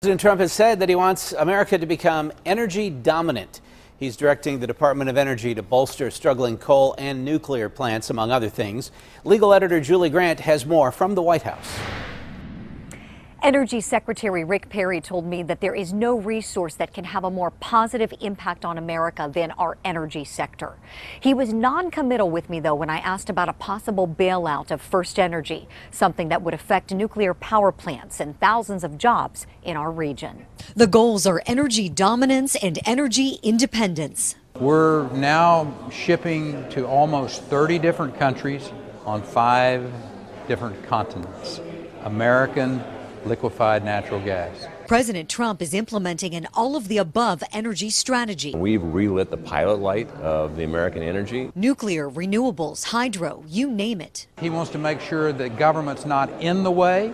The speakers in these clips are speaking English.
President Trump has said that he wants America to become energy dominant. He's directing the Department of Energy to bolster struggling coal and nuclear plants, among other things. Legal editor Julie Grant has more from the White House. Energy Secretary Rick Perry told me that there is no resource that can have a more positive impact on America than our energy sector. He was non-committal with me, though, when I asked about a possible bailout of First Energy, something that would affect nuclear power plants and thousands of jobs in our region. The goals are energy dominance and energy independence. We're now shipping to almost 30 different countries on 5 different continents. American liquefied natural gas. President Trump is implementing an all-of-the-above energy strategy. We've relit the pilot light of the American energy. Nuclear, renewables, hydro, you name it. He wants to make sure that government's not in the way,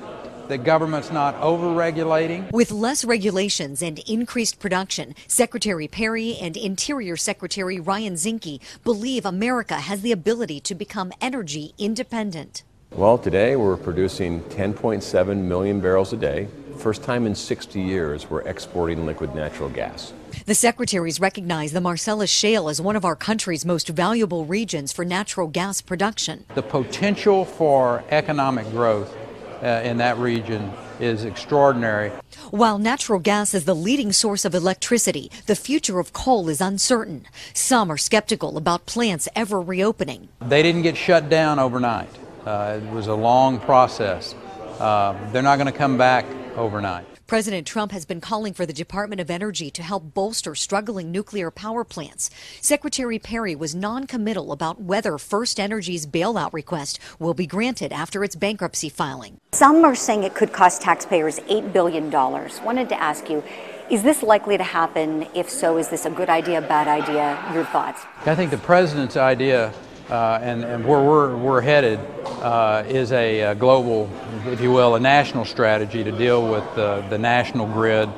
that government's not over-regulating. With less regulations and increased production, Secretary Perry and Interior Secretary Ryan Zinke believe America has the ability to become energy independent. Well, today we're producing 10.7 million barrels a day. First time in 60 years we're exporting liquid natural gas. The secretaries recognize the Marcellus Shale as one of our country's most valuable regions for natural gas production. The potential for economic growth in that region is extraordinary. While natural gas is the leading source of electricity, the future of coal is uncertain. Some are skeptical about plants ever reopening. They didn't get shut down overnight. It was a long process. They're not going to come back overnight. President Trump has been calling for the Department of Energy to help bolster struggling nuclear power plants. Secretary Perry was non-committal about whether First Energy's bailout request will be granted after its bankruptcy filing. Some are saying it could cost taxpayers $8 billion. Wanted to ask you, is this likely to happen? If so, is this a good idea, bad idea? Your thoughts? I think the president's idea and where we're headed is a global, if you will, a national strategy to deal with the national grid,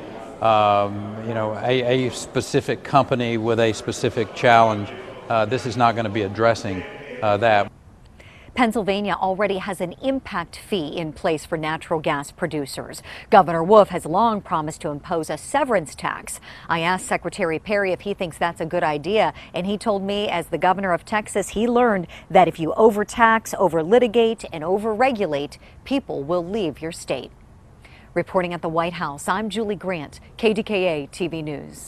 a specific company with a specific challenge. This is not going to be addressing that. Pennsylvania already has an impact fee in place for natural gas producers. Governor Wolf has long promised to impose a severance tax. I asked Secretary Perry if he thinks that's a good idea, and he told me, as the governor of Texas, he learned that if you overtax, over-litigate, and over-regulate, people will leave your state. Reporting at the White House, I'm Julie Grant, KDKA-TV News.